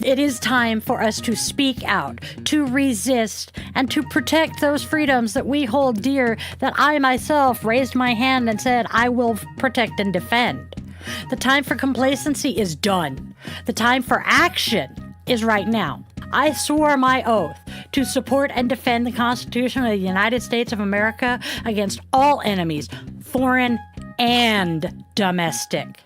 It is time for us to speak out, to resist, and to protect those freedoms that we hold dear, that I myself raised my hand and said I will protect and defend. The time for complacency is done. The time for action is right now. I swore my oath to support and defend the Constitution of the United States of America against all enemies, foreign and domestic.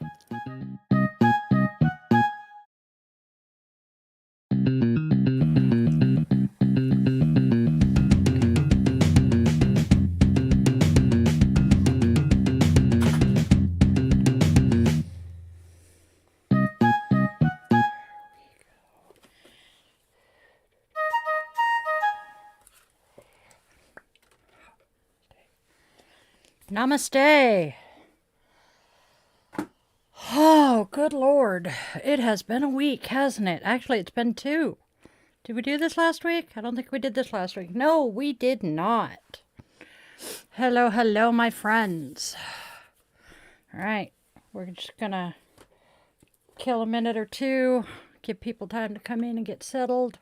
Namaste. Oh, good Lord. It has been a week, hasn't it? Actually, it's been 2. Did we do this last week? I don't think we did this last week. No, we did not. Hello, hello, my friends. All right. We're just going to kill a minute or two, give people time to come in and get settled.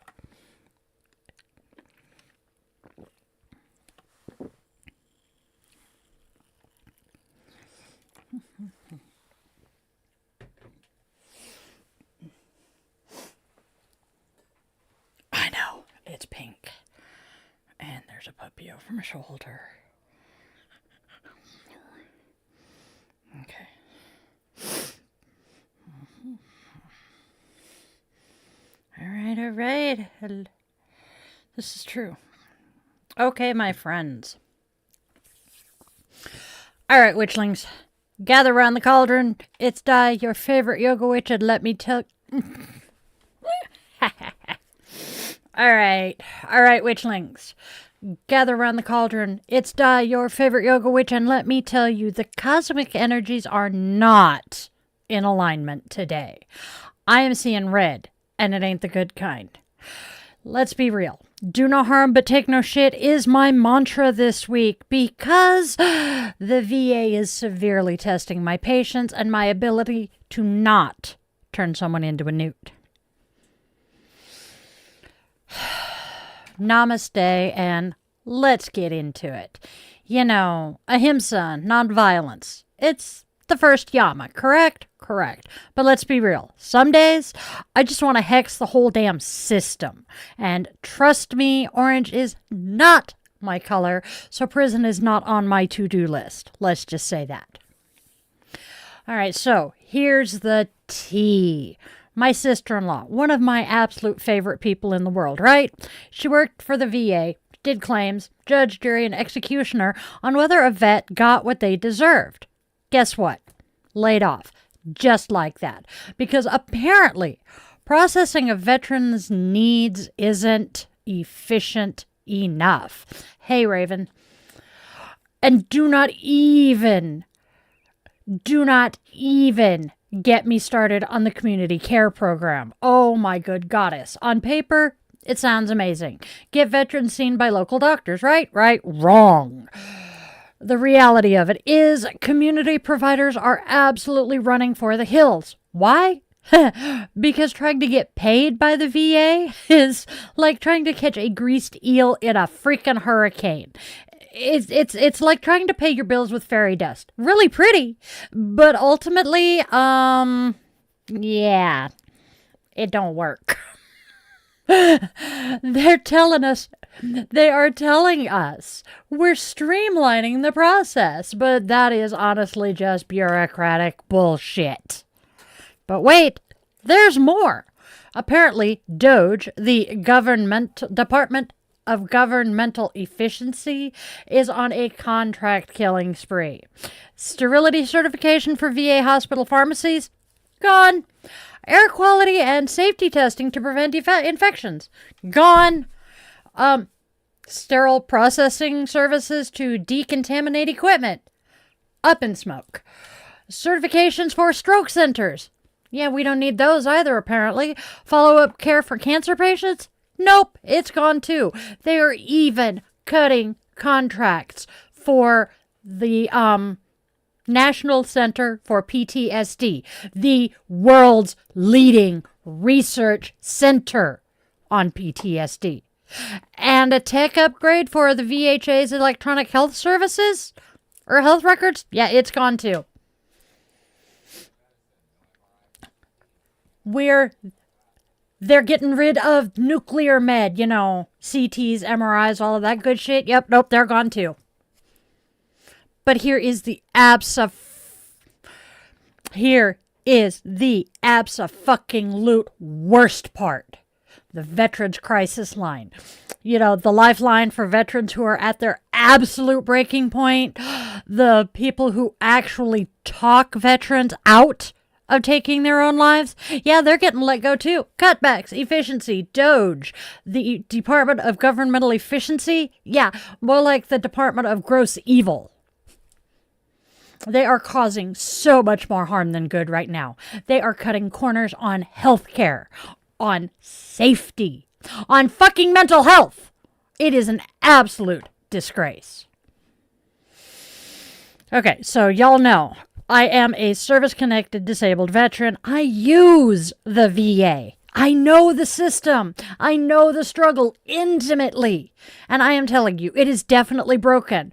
I know, it's pink. And there's a puppy over my shoulder. Okay. All right. This is true. Okay, my friends. All right, witchlings. Gather around the cauldron. It's Di, your favorite yoga witch, and let me tell... All right, witchlings. Gather around the cauldron. It's Di, your favorite yoga witch, and let me tell you, the cosmic energies are not in alignment today. I am seeing red, and it ain't the good kind. Let's be real. Do no harm but take no shit is my mantra this week because the VA is severely testing my patience and my ability to not turn someone into a newt. Namaste, and let's get into it. You know, ahimsa, nonviolence. It's the first yama, correct? Correct. But let's be real. Some days, I just want to hex the whole damn system. And trust me, orange is not my color, so prison is not on my to-do list. Let's just say that. All right, so here's the tea. My sister-in-law, one of my absolute favorite people in the world, right? She worked for the VA, did claims, judge, jury, and executioner on whether a vet got what they deserved. Guess what? Laid off. Just like that. Because apparently, processing a veteran's needs isn't efficient enough. Hey, Raven. And do not even get me started on the community care program. Oh my good goddess. On paper, it sounds amazing. Get veterans seen by local doctors, right? Wrong. The reality of it is community providers are absolutely running for the hills. Why? Because trying to get paid by the VA is like trying to catch a greased eel in a freaking hurricane. It's like trying to pay your bills with fairy dust. Really pretty, but ultimately, yeah, it don't work. They are telling us we're streamlining the process, but that is honestly just bureaucratic bullshit. But wait, there's more. Apparently, DOGE, the Department of Governmental Efficiency, is on a contract killing spree. Sterility certification for VA hospital pharmacies? Gone. Air quality and safety testing to prevent infections? Gone. Sterile processing services to decontaminate equipment? Up in smoke. Certifications for stroke centers? Yeah, we don't need those either, apparently. Follow-up care for cancer patients? Nope, it's gone too. They are even cutting contracts for the National Center for PTSD, the world's leading research center on PTSD. And a tech upgrade for the VHA's electronic health services or health records, yeah, it's gone too. They're getting rid of nuclear med, CTs, MRIs, all of that good shit. Yep, nope, they're gone too. But here is the abso-fucking-loot worst part. The Veterans Crisis Line. The lifeline for veterans who are at their absolute breaking point. The people who actually talk veterans out of taking their own lives. Yeah, they're getting let go too. Cutbacks, efficiency, Doge, the Department of Governmental Efficiency. Yeah, more like the Department of Gross Evil. They are causing so much more harm than good right now. They are cutting corners on healthcare, on safety, on fucking mental health. It is an absolute disgrace. Okay, so y'all know I am a service-connected disabled veteran. I use the VA. I know the system. I know the struggle intimately. And I am telling you, it is definitely broken.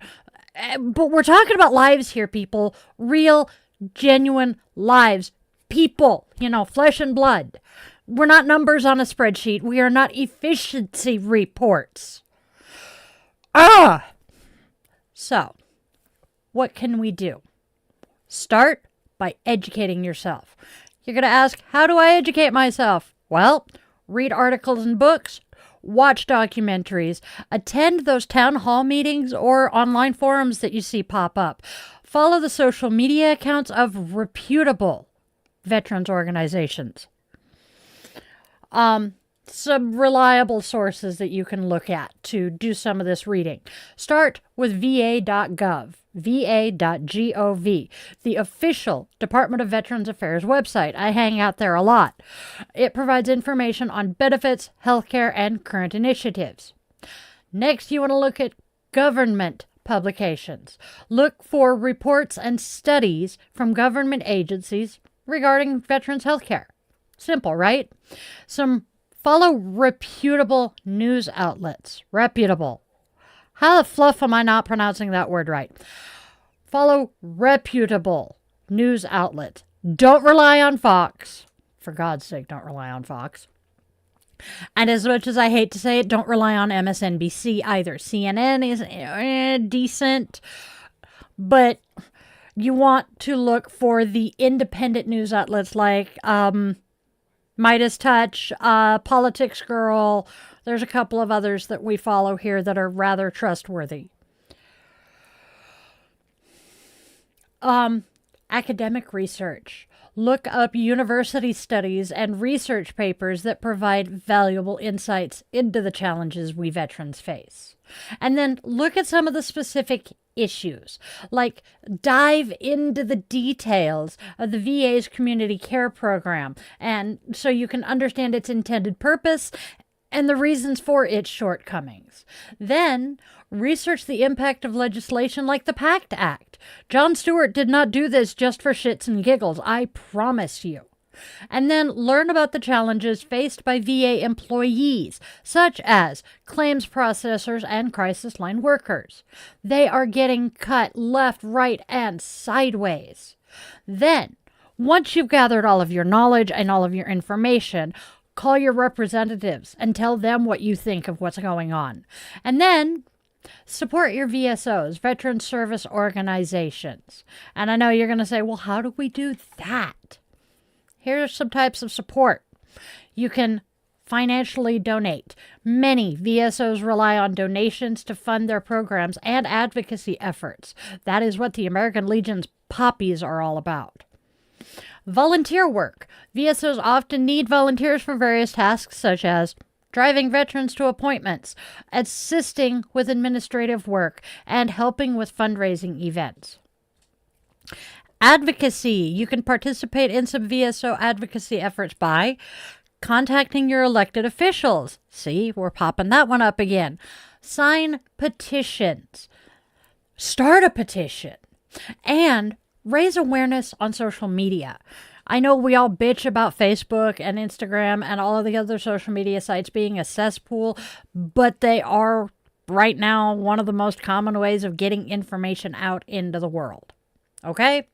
But we're talking about lives here, people. Real, genuine lives. People, flesh and blood. We're not numbers on a spreadsheet. We are not efficiency reports. So, what can we do? Start by educating yourself. You're going to ask, how do I educate myself? Well, read articles and books, watch documentaries, attend those town hall meetings or online forums that you see pop up. Follow the social media accounts of reputable veterans organizations. Some reliable sources that you can look at to do some of this reading. Start with va.gov, va.gov, the official Department of Veterans Affairs website. I hang out there a lot. It provides information on benefits, healthcare, and current initiatives. Next, you want to look at government publications. Look for reports and studies from government agencies regarding veterans' healthcare. Simple, right? Follow reputable news outlets. Reputable. How the fluff am I not pronouncing that word right? Follow reputable news outlets. Don't rely on Fox. For God's sake, don't rely on Fox. And as much as I hate to say it, don't rely on MSNBC either. CNN is decent, but you want to look for the independent news outlets like Midas Touch, Politics Girl. There's a couple of others that we follow here that are rather trustworthy. Academic research. Look up university studies and research papers that provide valuable insights into the challenges we veterans face. And then look at some of the specific issues, like dive into the details of the VA's community care program, and so you can understand its intended purpose and the reasons for its shortcomings. Then research the impact of legislation like the PACT Act. Jon Stewart did not do this just for shits and giggles, I promise you. And then learn about the challenges faced by VA employees, such as claims processors and crisis line workers. They are getting cut left, right, and sideways. Then, once you've gathered all of your knowledge and all of your information, call your representatives and tell them what you think of what's going on. And then support your VSOs, veteran service organizations. And I know you're going to say, well, how do we do that? Here are some types of support. You can financially donate. Many VSOs rely on donations to fund their programs and advocacy efforts. That is what the American Legion's poppies are all about. Volunteer work. VSOs often need volunteers for various tasks such as driving veterans to appointments, assisting with administrative work, and helping with fundraising events. Advocacy. You can participate in some VSO advocacy efforts by contacting your elected officials. See, we're popping that one up again. Sign petitions. Start a petition. And raise awareness on social media. I know we all bitch about Facebook and Instagram and all of the other social media sites being a cesspool, but they are right now one of the most common ways of getting information out into the world. Okay?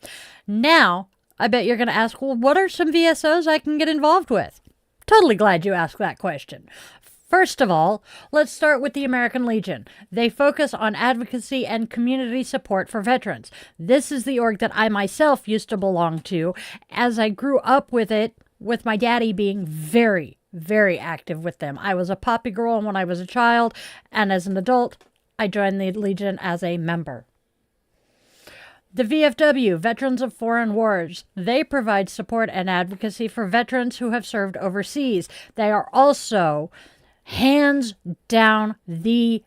Now, I bet you're going to ask, well, what are some VSOs I can get involved with? Totally glad you asked that question. First of all, let's start with the American Legion. They focus on advocacy and community support for veterans. This is the org that I myself used to belong to, as I grew up with it, with my daddy being very, very active with them. I was a poppy girl when I was a child, and as an adult, I joined the Legion as a member. The VFW, Veterans of Foreign Wars, they provide support and advocacy for veterans who have served overseas. They are also hands down the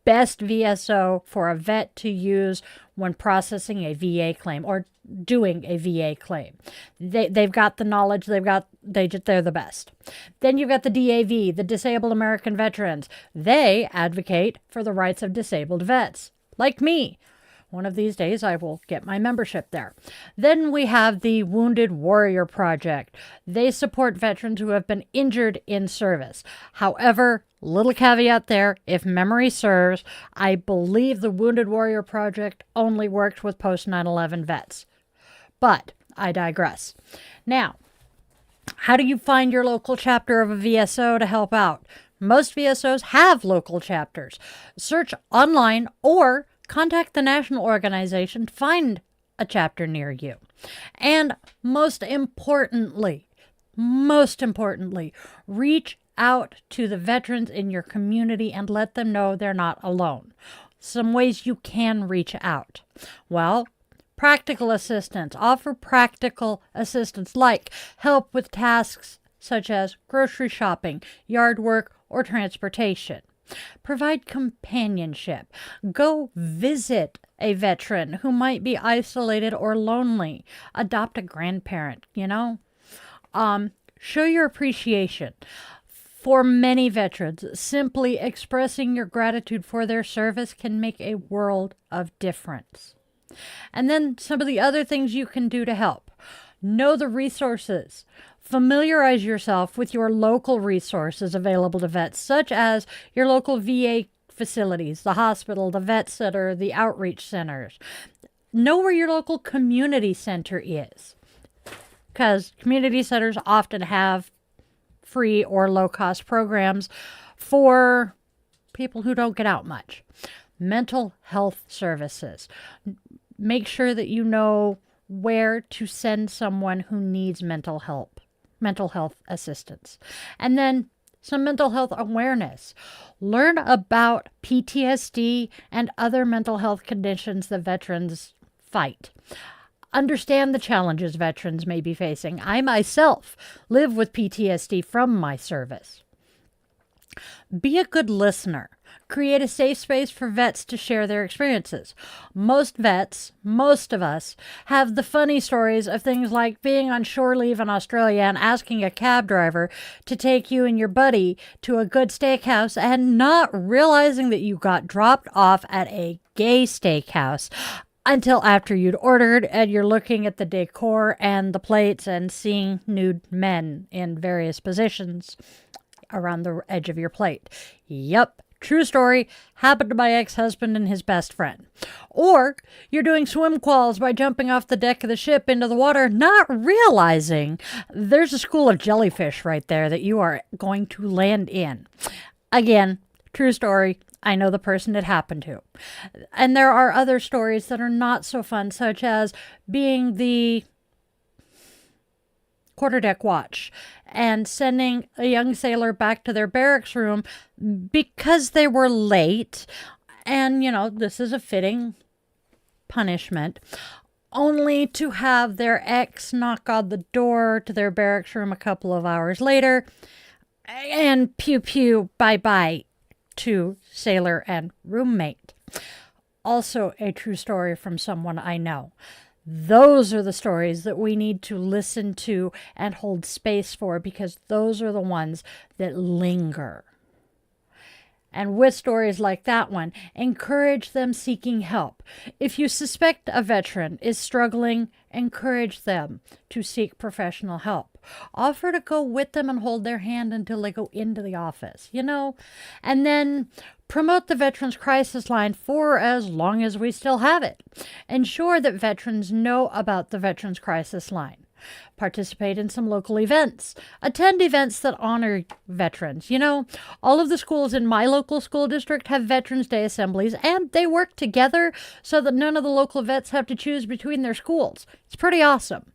best VSO for a vet to use when processing a VA claim or doing a VA claim. They've got the knowledge, they're the best. Then you've got the DAV, the Disabled American Veterans. They advocate for the rights of disabled vets, like me. One of these days, I will get my membership there. Then we have the Wounded Warrior Project. They support veterans who have been injured in service. However, little caveat there, if memory serves, I believe the Wounded Warrior Project only works with post 9/11 vets. But I digress. Now, how do you find your local chapter of a VSO to help out? Most VSOs have local chapters. Search online or contact the national organization to find a chapter near you. And most importantly, reach out to the veterans in your community and let them know they're not alone. Some ways you can reach out. Well, practical assistance. Offer practical assistance like help with tasks such as grocery shopping, yard work, or transportation. Provide companionship. Go visit a veteran who might be isolated or lonely. Adopt a grandparent, Show your appreciation. For many veterans, simply expressing your gratitude for their service can make a world of difference. And then some of the other things you can do to help. Know the resources. Familiarize yourself with your local resources available to vets, such as your local VA facilities, the hospital, the vet center, the outreach centers. Know where your local community center is, because community centers often have free or low-cost programs for people who don't get out much. Mental health services. Make sure that you know where to send someone who needs mental health assistance. And then some mental health awareness. Learn about PTSD and other mental health conditions that veterans fight. Understand the challenges veterans may be facing. I myself live with PTSD from my service. Be a good listener. Create a safe space for vets to share their experiences. Most vets, most of us, have the funny stories of things like being on shore leave in Australia and asking a cab driver to take you and your buddy to a good steakhouse and not realizing that you got dropped off at a gay steakhouse until after you'd ordered and you're looking at the decor and the plates and seeing nude men in various positions around the edge of your plate. Yep. True story, happened to my ex-husband and his best friend. Or you're doing swim quals by jumping off the deck of the ship into the water, not realizing there's a school of jellyfish right there that you are going to land in. Again, true story, I know the person it happened to. And there are other stories that are not so fun, such as being the quarterdeck watch and sending a young sailor back to their barracks room because they were late. And, this is a fitting punishment, only to have their ex knock on the door to their barracks room a couple of hours later and pew pew bye-bye to sailor and roommate. Also a true story from someone I know. Those are the stories that we need to listen to and hold space for, because those are the ones that linger. And with stories like that one, encourage them seeking help. If you suspect a veteran is struggling, encourage them to seek professional help. Offer to go with them and hold their hand until they go into the office, and then promote the Veterans Crisis Line for as long as we still have it. Ensure that veterans know about the Veterans Crisis Line. Participate in some local events. Attend events that honor veterans. All of the schools in my local school district have Veterans Day assemblies, and they work together so that none of the local vets have to choose between their schools. It's pretty awesome.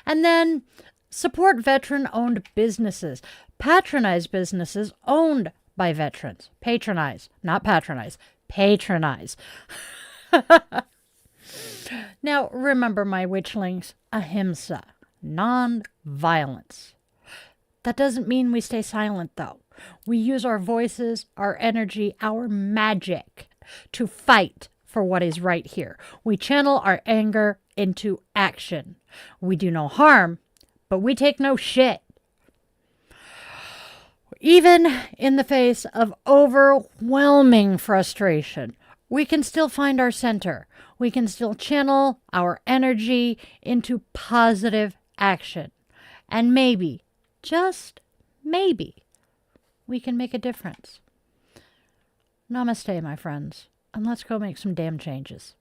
And then support veteran-owned businesses. Patronize businesses owned by veterans. Patronize, not patronize. Patronize. Now, remember, my witchlings, ahimsa. Non-violence. That doesn't mean we stay silent, though. We use our voices, our energy, our magic to fight for what is right here. We channel our anger into action. We do no harm, but we take no shit. Even in the face of overwhelming frustration, we can still find our center. We can still channel our energy into positive action. And maybe, just maybe, we can make a difference. Namaste, my friends, and let's go make some damn changes.